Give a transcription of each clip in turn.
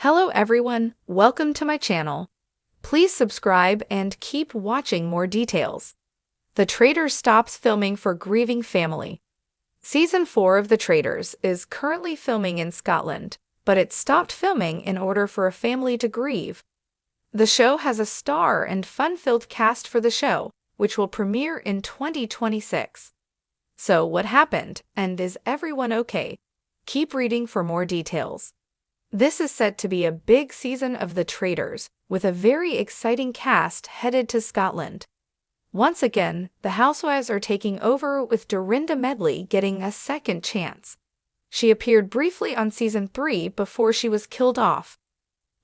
Hello everyone, welcome to my channel. Please subscribe and keep watching more details. The Traitors stops filming for grieving family. Season 4 of The Traitors is currently filming in Scotland, but it stopped filming in order for a family to grieve. The show has a star and fun-filled cast for the show, which will premiere in 2026. So what happened, and is everyone okay? Keep reading for more details. This is set to be a big season of The Traitors, with a very exciting cast headed to Scotland. Once again, the Housewives are taking over, with Dorinda Medley getting a second chance. She appeared briefly on Season 3 before she was killed off.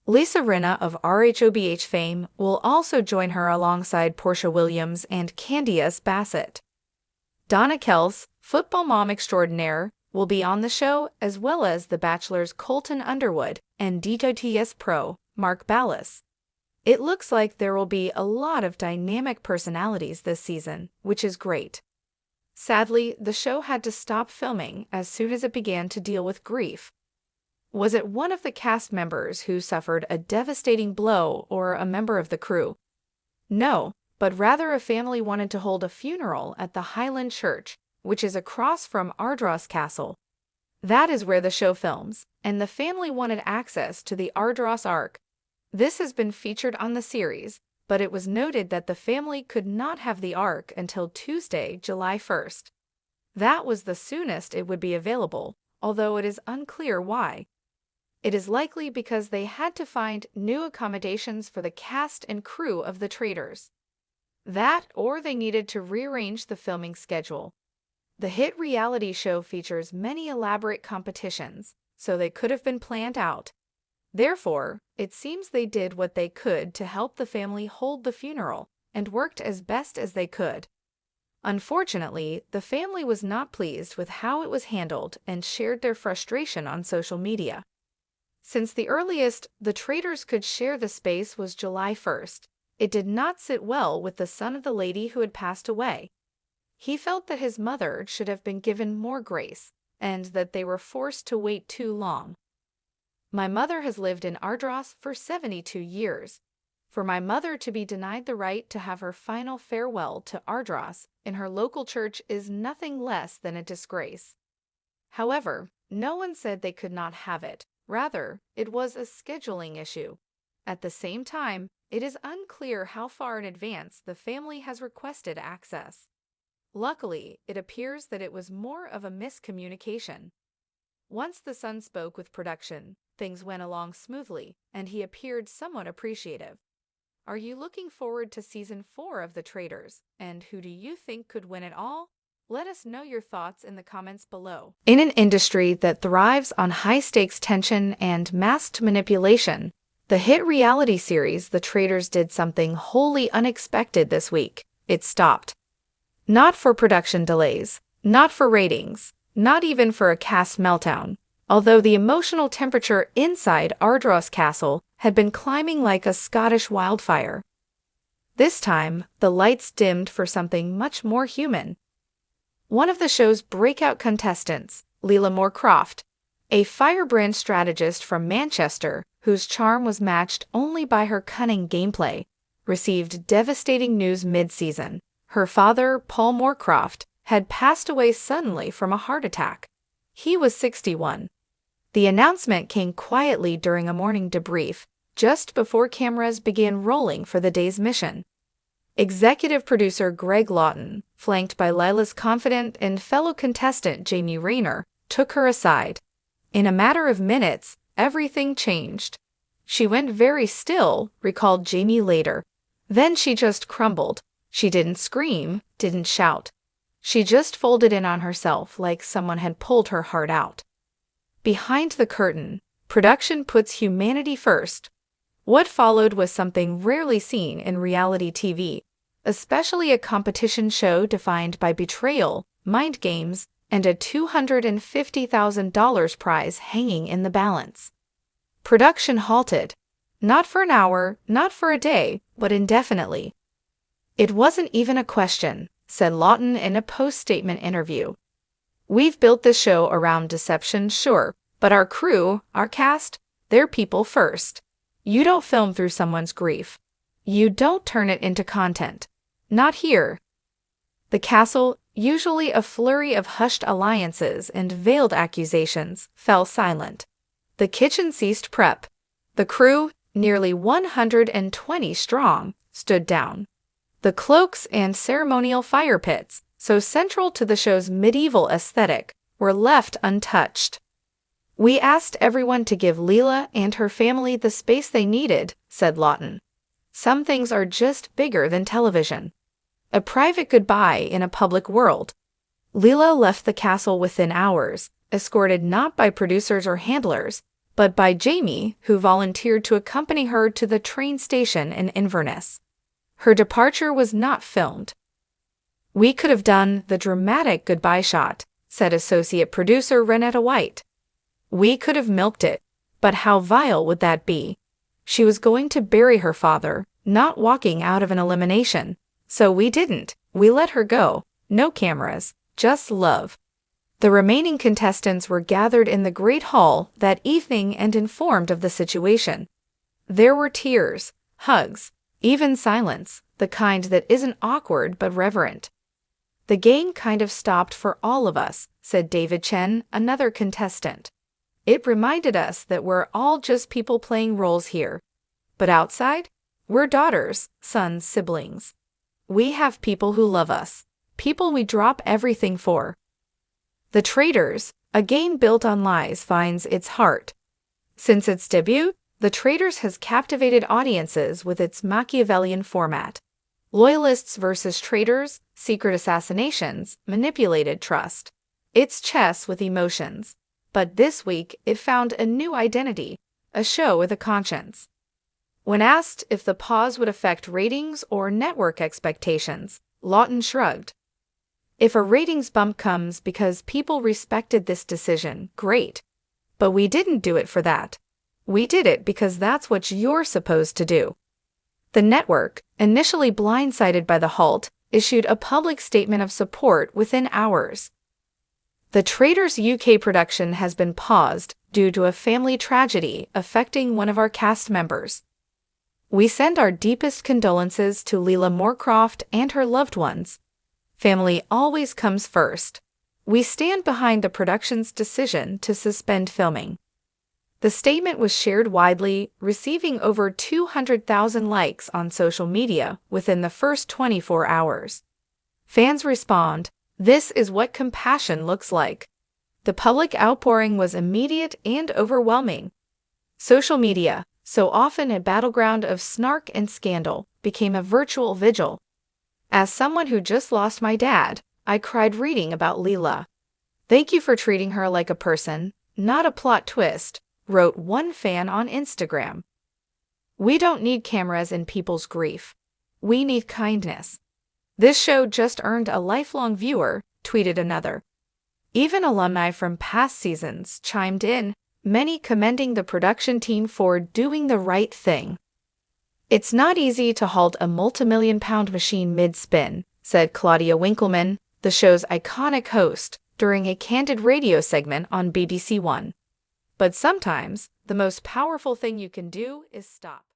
Lisa Rinna of RHOBH fame will also join her alongside Portia Williams and Candiace Bassett. Donna Kells, football mom extraordinaire, will be on the show, as well as The Bachelor's Colton Underwood and DTS Pro Mark Ballas. It looks like there will be a lot of dynamic personalities this season, which is great. Sadly, the show had to stop filming as soon as it began to deal with grief. Was it one of the cast members who suffered a devastating blow or a member of the crew? No, but rather a family wanted to hold a funeral at the Highland Church, which is across from Ardross Castle. That is where the show films, and the family wanted access to the Ardross Ark. This has been featured on the series, but it was noted that the family could not have the Ark until Tuesday, July 1st. That was the soonest it would be available, although it is unclear why. It is likely because they had to find new accommodations for the cast and crew of The Traitors. That, or they needed to rearrange the filming schedule. The hit reality show features many elaborate competitions, so they could have been planned out. Therefore, it seems they did what they could to help the family hold the funeral, and worked as best as they could. Unfortunately, the family was not pleased with how it was handled and shared their frustration on social media. Since the earliest The Traitors could share the space was July 1st, it did not sit well with the son of the lady who had passed away. He felt that his mother should have been given more grace, and that they were forced to wait too long. My mother has lived in Ardross for 72 years. For my mother to be denied the right to have her final farewell to Ardross in her local church is nothing less than a disgrace. However, no one said they could not have it. Rather, it was a scheduling issue. At the same time, it is unclear how far in advance the family has requested access. Luckily, it appears that it was more of a miscommunication. Once the son spoke with production, things went along smoothly, and he appeared somewhat appreciative. Are you looking forward to Season 4 of The Traitors, and who do you think could win it all? Let us know your thoughts in the comments below. In an industry that thrives on high-stakes tension and masked manipulation, the hit reality series The Traitors did something wholly unexpected this week. It stopped. Not for production delays, not for ratings, not even for a cast meltdown, although the emotional temperature inside Ardross Castle had been climbing like a Scottish wildfire. This time, the lights dimmed for something much more human. One of the show's breakout contestants, Leela Moore-Croft, a firebrand strategist from Manchester whose charm was matched only by her cunning gameplay, received devastating news mid-season. Her father, Paul Moore-Croft, had passed away suddenly from a heart attack. He was 61. The announcement came quietly during a morning debrief, just before cameras began rolling for the day's mission. Executive producer Greg Lawton, flanked by Lila's confidant and fellow contestant Jamie Rayner, took her aside. In a matter of minutes, everything changed. She went very still, recalled Jamie later. Then she just crumbled. She didn't scream, didn't shout. She just folded in on herself like someone had pulled her heart out. Behind the curtain, production puts humanity first. What followed was something rarely seen in reality TV, especially a competition show defined by betrayal, mind games, and a $250,000 prize hanging in the balance. Production halted. Not for an hour, not for a day, but indefinitely. It wasn't even a question, said Lawton in a post-statement interview. We've built this show around deception, sure, but our crew, our cast, They're people first. You don't film through someone's grief. You don't turn it into content. Not here. The castle, usually a flurry of hushed alliances and veiled accusations, fell silent. The kitchen ceased prep. The crew, nearly 120 strong, stood down. The cloaks and ceremonial fire pits, so central to the show's medieval aesthetic, were left untouched. "We asked everyone to give Leela and her family the space they needed," said Lawton. "Some things are just bigger than television." A private goodbye in a public world. Leela left the castle within hours, escorted not by producers or handlers, but by Jamie, who volunteered to accompany her to the train station in Inverness. Her departure was not filmed. "We could have done the dramatic goodbye shot," said associate producer Renetta White. "We could have milked it, but how vile would that be? She was going to bury her father, not walking out of an elimination. So we didn't. We let her go. No cameras, just love." The remaining contestants were gathered in the Great Hall that evening and informed of the situation. There were tears, hugs, even silence, the kind that isn't awkward but reverent. "The game kind of stopped for all of us," said David Chen, another contestant. "It reminded us that we're all just people playing roles here. But outside, we're daughters, sons, siblings. We have people who love us, people we drop everything for." The Traitors, a game built on lies, finds its heart. Since its debut, The Traitors has captivated audiences with its Machiavellian format. Loyalists versus traitors, secret assassinations, manipulated trust. It's chess with emotions. But this week, it found a new identity, a show with a conscience. When asked if the pause would affect ratings or network expectations, Lawton shrugged. "If a ratings bump comes because people respected this decision, great. But we didn't do it for that. We did it because that's what you're supposed to do." The network, initially blindsided by the halt, issued a public statement of support within hours. The Traitors UK production has been paused due to a family tragedy affecting one of our cast members. "We send our deepest condolences to Leela Moorcroft and her loved ones. Family always comes first. We stand behind the production's decision to suspend filming." The statement was shared widely, receiving over 200,000 likes on social media within the first 24 hours. Fans respond, "This is what compassion looks like." The public outpouring was immediate and overwhelming. Social media, so often a battleground of snark and scandal, became a virtual vigil. "As someone who just lost my dad, I cried reading about Leela. Thank you for treating her like a person, not a plot twist," wrote one fan on Instagram. "We don't need cameras in people's grief. We need kindness. This show just earned a lifelong viewer," tweeted another. Even alumni from past seasons chimed in, many commending the production team for doing the right thing. "It's not easy to halt a multi-million-pound machine mid-spin," said Claudia Winkleman, the show's iconic host, during a candid radio segment on BBC One. "But sometimes, the most powerful thing you can do is stop."